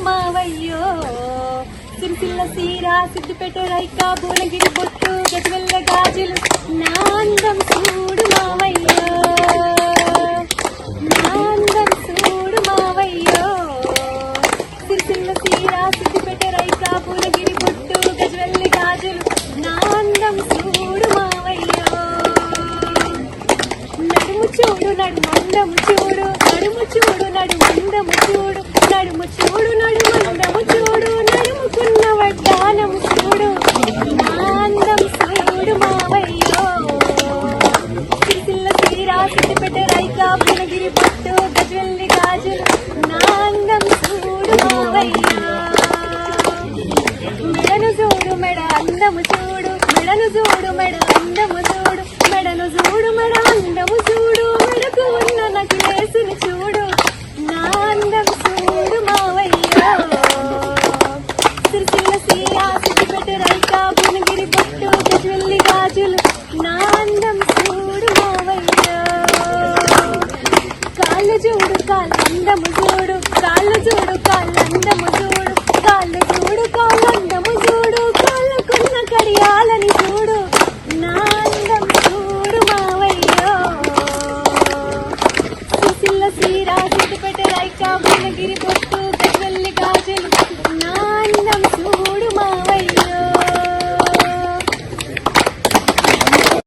మావయ్యో సిరిసిల్ల సీరా సిద్దిపేట రైకా భువనగిరి బొట్టు గజవెల్ల గాజులు నా అందం చూడు మావయ్యో నా అందం చూడు మావయ్యో సిరిసిల్ల సీరా సిద్దిపేట రైకా భువనగిరి బొట్టు గజవెల్ల గాజులు నా అందం చూడు మావయ్యో నడుము చూడు నడుమందము చూడు నడుము చూడు నడుమందము చూడు నడుము చూడు నడుమందము చూడు నడుముకున్న వడ్డానము చూడు నా అందం చూడు మావయ్యో సిరిసిల్ల సీరా సిద్దిపేట రైకా భువనగిరి పట్టు గజవెల్లి గాజులు నా అందం చూడు మావయ్యో మెడను చూడు మెడ అందము చూడు మెడను చూడు మెడ అందము చూడు మెడను చూడు మెడ అందము చూడు మెడకు ఉన్న నకిలేసుని చూడు నా అందం చూడు మావయ్యో సిరిసిల్ల సీరా సిద్దిపేట రైకా భువనగిరి బొట్టు గజవెల్లి గాజులు నా అందం చూడు మావయ్యో కాళ్ళు చూడు కాళ్ళందము చూడు కాళ్ళు చూడు కాళ్ళందము చూడు కాళ్ళు చూడు కాళ్ళందము చూడు కాళ్ళకున్న కడియాలని చూడు నా అందం చూడు మావయ్యో సిరిసిల్ల సీరా సిద్దిపేట రైకా భువనగిరి బొట్టు